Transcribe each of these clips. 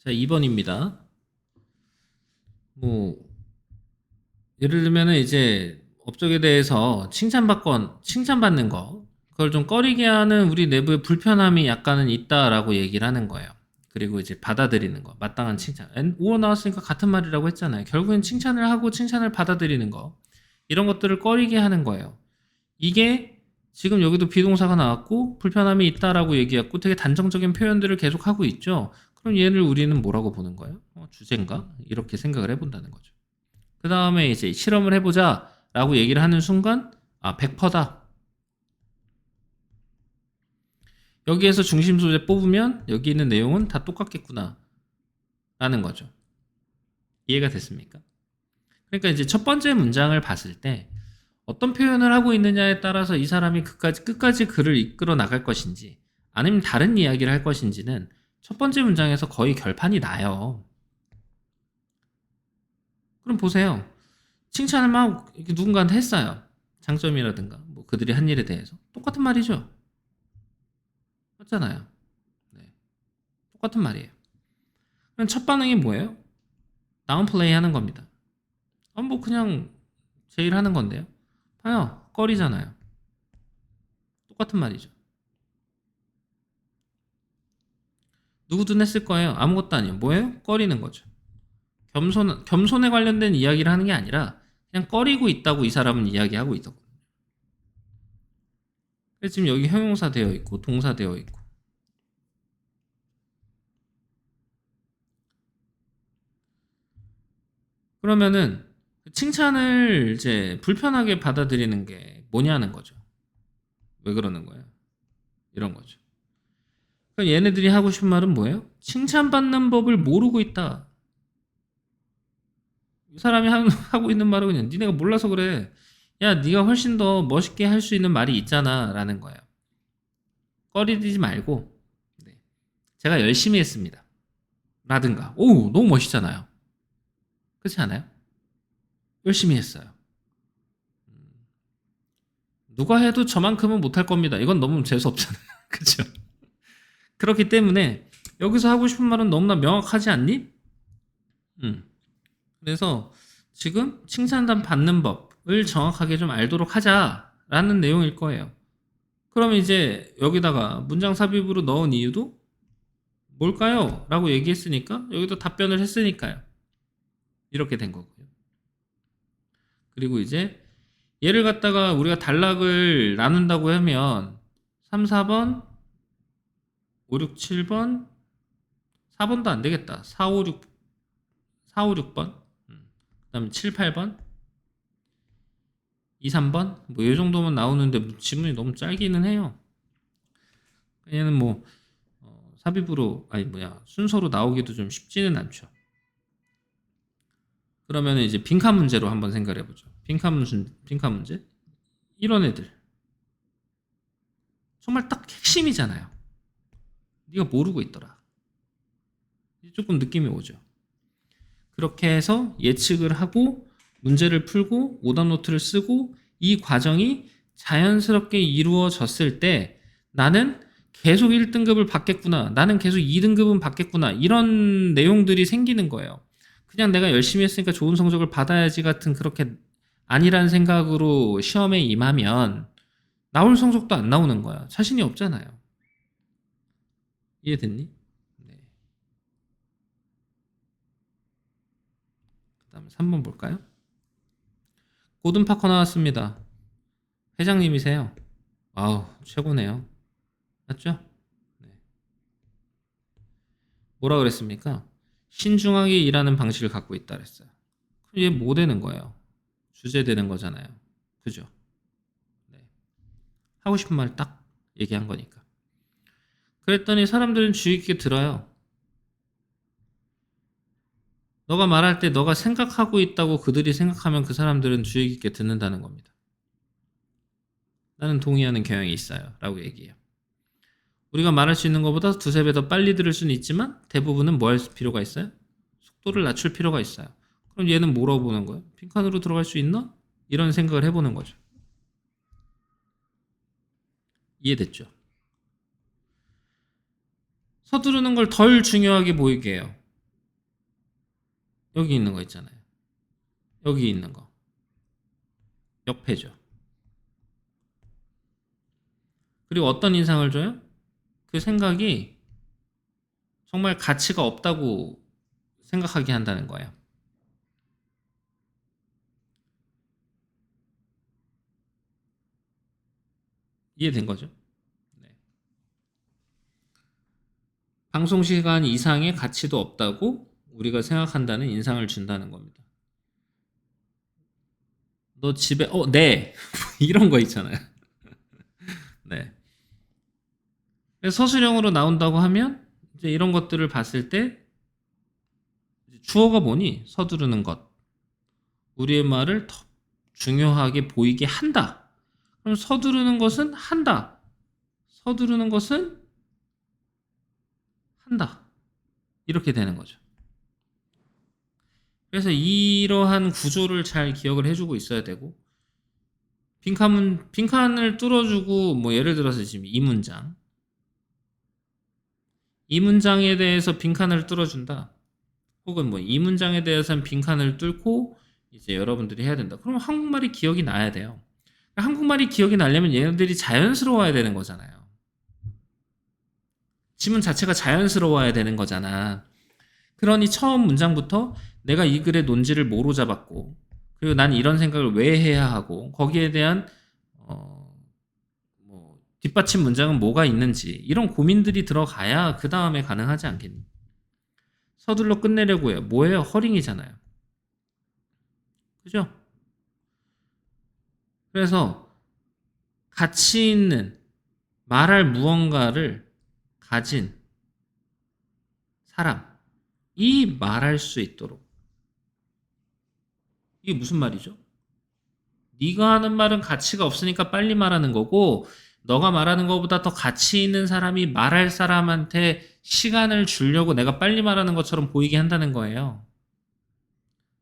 자, 2번입니다. 뭐 예를 들면은 이제 업적에 대해서 칭찬받는 거, 그걸 좀 꺼리게 하는 우리 내부의 불편함이 약간은 있다라고 얘기를 하는 거예요. 그리고 이제 받아들이는 거, 마땅한 칭찬. 5어 나왔으니까 같은 말이라고 했잖아요. 결국엔 칭찬을 하고 칭찬을 받아들이는 거, 이런 것들을 꺼리게 하는 거예요. 이게 지금 여기도 비동사가 나왔고 불편함이 있다라고 얘기했고 되게 단정적인 표현들을 계속 하고 있죠. 그럼 얘를 우리는 뭐라고 보는 거예요? 주제인가? 이렇게 생각을 해본다는 거죠. 그 다음에 이제 실험을 해보자 라고 얘기를 하는 순간 100%다. 여기에서 중심 소재 뽑으면 여기 있는 내용은 다 똑같겠구나 라는 거죠. 이해가 됐습니까? 그러니까 이제 첫 번째 문장을 봤을 때 어떤 표현을 하고 있느냐에 따라서 이 사람이 끝까지 글을 이끌어 나갈 것인지 아니면 다른 이야기를 할 것인지는 첫 번째 문장에서 거의 결판이 나요. 그럼 보세요. 칭찬을 막 누군가한테 했어요. 장점이라든가 뭐 그들이 한 일에 대해서 똑같은 말이죠. 맞잖아요. 네. 똑같은 말이에요. 그럼 첫 반응이 뭐예요? 다운플레이 하는 겁니다. 뭐 그냥 제일 하는 건데요. 봐요. 꺼리잖아요. 똑같은 말이죠. 누구든 했을 거예요. 아무것도 아니에요. 뭐예요? 꺼리는 거죠. 겸손에 관련된 이야기를 하는 게 아니라 그냥 꺼리고 있다고 이 사람은 이야기하고 있다고. 그래서 지금 여기 형용사 되어 있고 동사 되어 있고. 그러면은 칭찬을 이제 불편하게 받아들이는 게 뭐냐는 거죠. 왜 그러는 거예요? 이런 거죠. 그럼 얘네들이 하고 싶은 말은 뭐예요? 칭찬받는 법을 모르고 있다. 이 사람이 하고 있는 말은 그냥 니네가 몰라서 그래. 야, 네가 훨씬 더 멋있게 할 수 있는 말이 있잖아 라는 거예요. 꺼리지 말고 네. 제가 열심히 했습니다. 라든가. 오, 너무 멋있잖아요. 그렇지 않아요? 열심히 했어요. 누가 해도 저만큼은 못할 겁니다. 이건 너무 재수없잖아요. 그죠? 그렇기 때문에 여기서 하고 싶은 말은 너무나 명확하지 않니? 그래서 지금 칭찬단 받는 법을 정확하게 좀 알도록 하자라는 내용일 거예요. 그럼 이제 여기다가 문장 삽입으로 넣은 이유도 뭘까요? 라고 얘기했으니까 여기도 답변을 했으니까요. 이렇게 된 거고요. 그리고 이제 얘를 갖다가 우리가 단락을 나눈다고 하면 3, 4번, 5, 6, 7번, 4번도 안 되겠다. 4, 5, 6, 4, 5, 6번. 그 다음에 7, 8번, 2, 3번. 뭐 이 정도만 나오는데 지문이 너무 짧기는 해요. 얘는 뭐 삽입으로 순서로 나오기도 좀 쉽지는 않죠. 그러면 이제 빈칸 문제로 한번 생각해 보죠. 빈칸 문제. 이런 애들 정말 딱 핵심이잖아요. 네가 모르고 있더라. 조금 느낌이 오죠. 그렇게 해서 예측을 하고 문제를 풀고 오답 노트를 쓰고 이 과정이 자연스럽게 이루어졌을 때 나는 계속 1등급을 받겠구나. 나는 계속 2등급은 받겠구나. 이런 내용들이 생기는 거예요. 그냥 내가 열심히 했으니까 좋은 성적을 받아야지 같은 그렇게 아니란 생각으로 시험에 임하면 나올 성적도 안 나오는 거야. 자신이 없잖아요. 이해됐니? 네. 그 다음에 3번 볼까요? 고든 파커 나왔습니다. 회장님이세요. 아우, 최고네요. 맞죠? 네. 뭐라 그랬습니까? 신중하게 일하는 방식을 갖고 있다 그랬어요. 그럼 얘 뭐 되는 거예요? 주제 되는 거잖아요. 그죠? 네. 하고 싶은 말 딱 얘기한 거니까. 그랬더니 사람들은 주의 깊게 들어요. 너가 말할 때 너가 생각하고 있다고 그들이 생각하면 그 사람들은 주의 깊게 듣는다는 겁니다. 나는 동의하는 경향이 있어요. 라고 얘기해요. 우리가 말할 수 있는 것보다 두세 배 더 빨리 들을 수는 있지만 대부분은 뭐 할 필요가 있어요? 속도를 낮출 필요가 있어요. 그럼 얘는 뭐라고 보는 거예요? 빈칸으로 들어갈 수 있나? 이런 생각을 해보는 거죠. 이해됐죠? 서두르는 걸 덜 중요하게 보이게 해요. 여기 있는 거 있잖아요. 여기 있는 거. 역패죠. 그리고 어떤 인상을 줘요? 그 생각이 정말 가치가 없다고 생각하게 한다는 거예요. 이해된 거죠? 네. 방송 시간 이상의 가치도 없다고 우리가 생각한다는 인상을 준다는 겁니다. 너 집에 네. 이런 거 있잖아요. 네. 서술형으로 나온다고 하면 이제 이런 것들을 봤을 때 주어가 뭐니? 서두르는 것. 우리의 말을 더 중요하게 보이게 한다. 그럼 서두르는 것은 한다. 서두르는 것은 한다. 이렇게 되는 거죠. 그래서 이러한 구조를 잘 기억을 해주고 있어야 되고, 빈칸을 뚫어주고, 뭐 예를 들어서 지금 이 문장에 대해서 빈칸을 뚫어준다. 혹은 뭐 이 문장에 대해서는 빈칸을 뚫고 이제 여러분들이 해야 된다. 그럼 한국말이 기억이 나야 돼요. 한국말이 기억이 나려면 얘네들이 자연스러워야 되는 거잖아요. 지문 자체가 자연스러워야 되는 거잖아. 그러니 처음 문장부터 내가 이 글의 논지를 뭐로 잡았고, 그리고 난 이런 생각을 왜 해야 하고, 거기에 대한 뭐 뒷받침 문장은 뭐가 있는지 이런 고민들이 들어가야 그 다음에 가능하지 않겠니? 서둘러 끝내려고 해요. 뭐예요? 허링이잖아요. 그죠? 그래서 가치 있는 말할 무언가를 가진 사람이 말할 수 있도록. 이게 무슨 말이죠? 네가 하는 말은 가치가 없으니까 빨리 말하는 거고, 너가 말하는 것보다 더 가치 있는 사람이 말할 사람한테 시간을 주려고 내가 빨리 말하는 것처럼 보이게 한다는 거예요.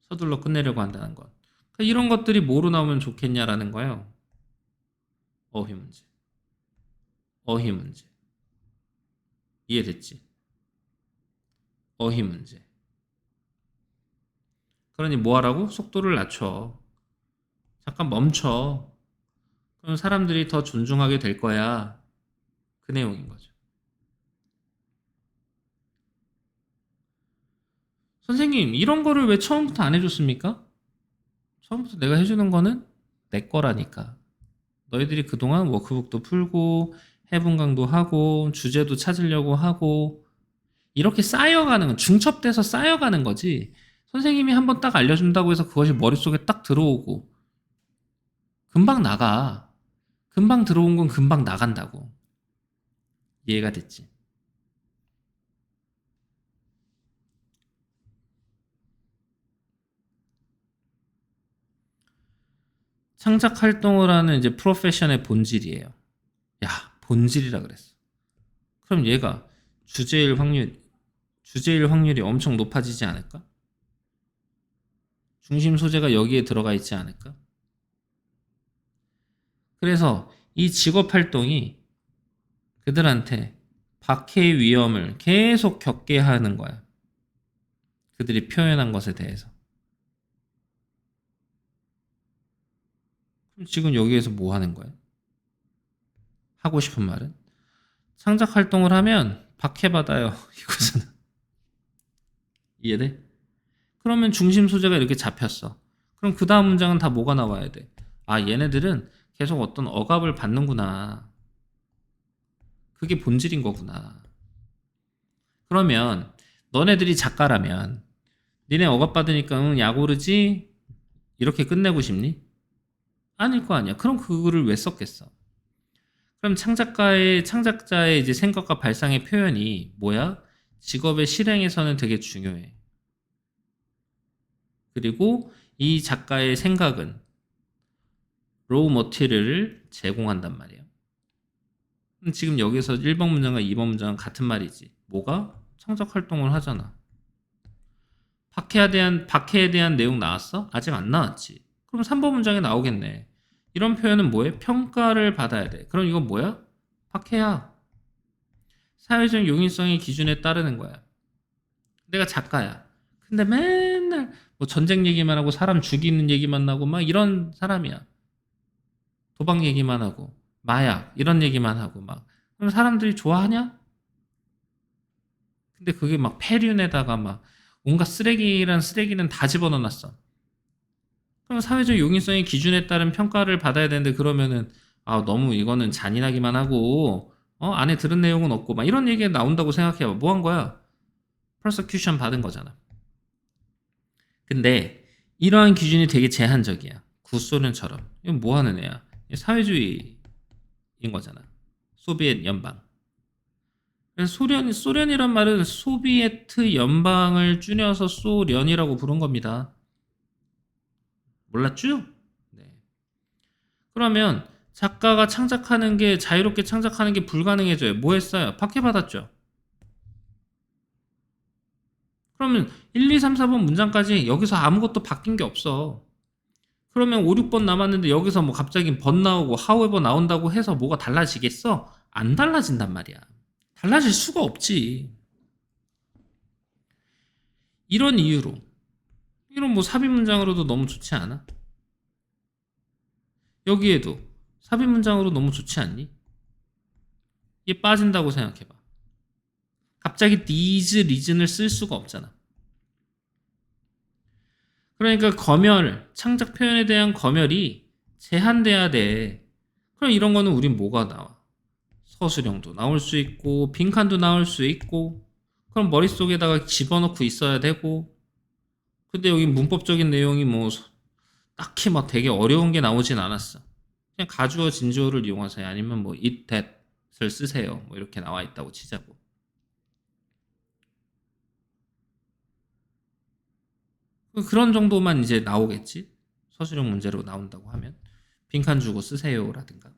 서둘러 끝내려고 한다는 것. 그러니까 이런 것들이 뭐로 나오면 좋겠냐라는 거예요. 어휘 문제. 어휘 문제. 이해됐지? 어휘 문제. 그러니 뭐 하라고? 속도를 낮춰. 잠깐 멈춰. 그럼 사람들이 더 존중하게 될 거야. 그 내용인 거죠. 선생님, 이런 거를 왜 처음부터 안 해줬습니까? 처음부터 내가 해주는 거는 내 거라니까. 너희들이 그동안 워크북도 풀고, 해분강도 하고, 주제도 찾으려고 하고, 이렇게 쌓여가는, 중첩돼서 쌓여가는 거지. 선생님이 한번 딱 알려준다고 해서 그것이 머릿속에 딱 들어오고, 금방 나가. 금방 들어온 건 금방 나간다고. 이해가 됐지? 창작 활동을 하는 이제 프로페션의 본질이에요. 야, 본질이라 그랬어. 그럼 얘가 주제일 확률이 엄청 높아지지 않을까? 중심 소재가 여기에 들어가 있지 않을까? 그래서 이 직업 활동이 그들한테 박해의 위험을 계속 겪게 하는 거야. 그들이 표현한 것에 대해서. 그럼 지금 여기에서 뭐 하는 거야? 하고 싶은 말은? 창작 활동을 하면 박해받아요. 이거잖아. 이해돼? 그러면 중심 소재가 이렇게 잡혔어. 그럼 그 다음 문장은 다 뭐가 나와야 돼? 아, 얘네들은 계속 어떤 억압을 받는구나. 그게 본질인 거구나. 그러면 너네들이 작가라면 니네 억압받으니까 약 오르지? 이렇게 끝내고 싶니? 아닐 거 아니야. 그럼 그 글을 왜 썼겠어? 그럼 창작자의 이제 생각과 발상의 표현이 뭐야? 직업의 실행에서는 되게 중요해. 그리고 이 작가의 생각은 로우 머티리얼을 제공한단 말이에요. 지금 여기서 1번 문장과 2번 문장은 같은 말이지. 뭐가? 창작 활동을 하잖아. 박해에 대한 내용 나왔어? 아직 안 나왔지. 그럼 3번 문장에 나오겠네. 이런 표현은 뭐예요? 평가를 받아야 돼. 그럼 이건 뭐야? 박해야. 사회적 용인성의 기준에 따르는 거야. 내가 작가야. 근데 맨날 뭐 전쟁 얘기만 하고 사람 죽이는 얘기만 나고 막 이런 사람이야. 도박 얘기만 하고 마약 이런 얘기만 하고 막. 그럼 사람들이 좋아하냐? 근데 그게 막 폐륜에다가 막 온갖 쓰레기란 쓰레기는 다 집어넣어놨어. 그럼 사회적 용이성의 기준에 따른 평가를 받아야 되는데 그러면은 너무 이거는 잔인하기만 하고 안에 들은 내용은 없고 막 이런 얘기가 나온다고 생각해봐. 뭐 한 거야? persecution 받은 거잖아. 근데 이러한 기준이 되게 제한적이야. 구소련처럼. 이건 뭐 하는 애야? 사회주의인 거잖아. 소비에트 연방. 그래서 소련이란 말은 소비에트 연방을 줄여서 소련이라고 부른 겁니다. 몰랐죠? 네. 그러면 작가가 창작하는 게 자유롭게 창작하는 게 불가능해져요. 뭐 했어요? 박해받았죠. 그러면 1, 2, 3, 4번 문장까지 여기서 아무것도 바뀐 게 없어. 그러면 5, 6번 남았는데 여기서 뭐 갑자기 but 나오고 however 나온다고 해서 뭐가 달라지겠어? 안 달라진단 말이야. 달라질 수가 없지. 이런 이유로 이런 뭐 삽입 문장으로도 너무 좋지 않아? 여기에도 삽입 문장으로 너무 좋지 않니? 이게 빠진다고 생각해봐. 갑자기 these reason을 쓸 수가 없잖아. 그러니까 검열, 창작 표현에 대한 검열이 제한돼야 돼. 그럼 이런 거는 우린 뭐가 나와? 서술형도 나올 수 있고 빈칸도 나올 수 있고 그럼 머릿속에다가 집어넣고 있어야 되고 근데 여기 문법적인 내용이 뭐 딱히 막 되게 어려운 게 나오진 않았어. 그냥 가주어 진주어를 이용하세요. 아니면 뭐 it, that을 쓰세요. 뭐 이렇게 나와 있다고 치자고. 그런 정도만 이제 나오겠지. 서술형 문제로 나온다고 하면 빈칸 주고 쓰세요라든가.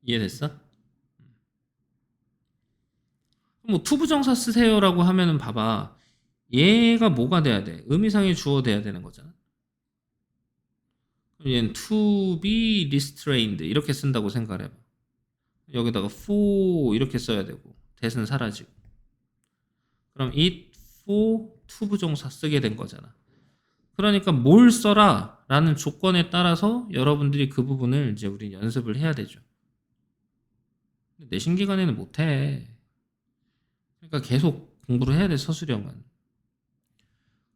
이해됐어? 뭐 투부정사 쓰세요라고 하면은 봐봐. 얘가 뭐가 돼야 돼? 의미상의 주어 돼야 되는 거잖아. 얘는 to be restrained 이렇게 쓴다고 생각을 해봐. 여기다가 for 이렇게 써야 되고 that은 사라지고. 그럼 it for 투부정사 쓰게 된 거잖아. 그러니까 뭘 써라 라는 조건에 따라서 여러분들이 그 부분을 이제 우리 연습을 해야 되죠. 내신 기간에는 못해. 그러니까 계속 공부를 해야 돼, 서술형은.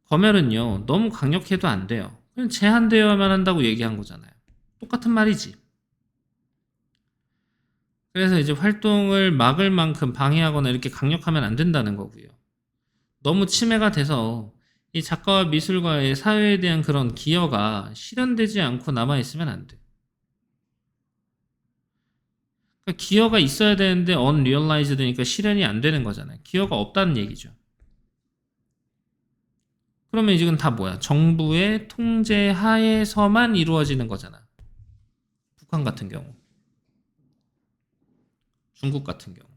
검열은요, 너무 강력해도 안 돼요. 그냥 제한되어야만 한다고 얘기한 거잖아요. 똑같은 말이지. 그래서 이제 활동을 막을 만큼 방해하거나 이렇게 강력하면 안 된다는 거고요. 너무 침해가 돼서 이 작가와 미술가의 사회에 대한 그런 기여가 실현되지 않고 남아있으면 안 돼. 그러니까 기여가 있어야 되는데 unrealized니까 실현이 안 되는 거잖아요. 기여가 없다는 얘기죠. 그러면 이건 다 뭐야? 정부의 통제 하에서만 이루어지는 거잖아. 북한 같은 경우. 중국 같은 경우.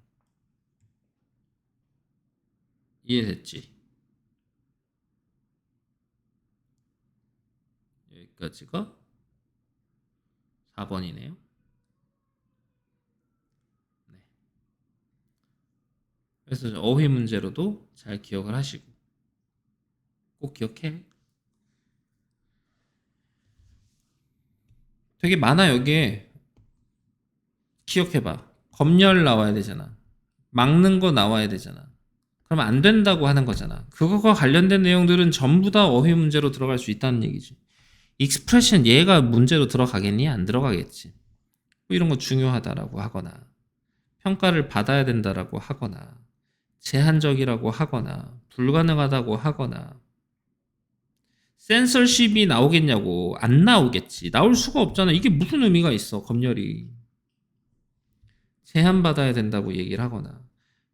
이해됐지? 여기까지가 4번이네요. 네. 그래서 어휘 문제로도 잘 기억을 하시고 꼭 기억해. 되게 많아 여기에. 기억해봐. 검열 나와야 되잖아. 막는 거 나와야 되잖아. 그러면 안 된다고 하는 거잖아. 그거가 관련된 내용들은 전부 다 어휘 문제로 들어갈 수 있다는 얘기지. 익스프레션 얘가 문제로 들어가겠니? 안 들어가겠지. 뭐 이런 거 중요하다라고 하거나 평가를 받아야 된다라고 하거나 제한적이라고 하거나 불가능하다고 하거나 센서십이 나오겠냐고. 안 나오겠지. 나올 수가 없잖아. 이게 무슨 의미가 있어, 검열이. 제한받아야 된다고 얘기를 하거나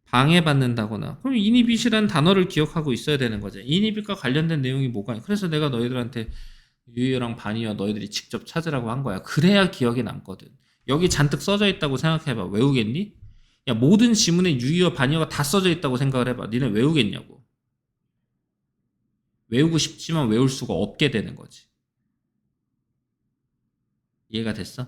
방해받는다거나 그럼 이니빗이라는 단어를 기억하고 있어야 되는 거지. 이니빗과 관련된 내용이 뭐가 있 그래서 내가 너희들한테 유희어랑 반의어 너희들이 직접 찾으라고 한 거야. 그래야 기억에 남거든. 여기 잔뜩 써져 있다고 생각해봐. 외우겠니? 야, 모든 지문에 유희어 반의어가 다 써져 있다고 생각을 해봐. 니네 외우겠냐고. 외우고 싶지만 외울 수가 없게 되는 거지. 이해가 됐어?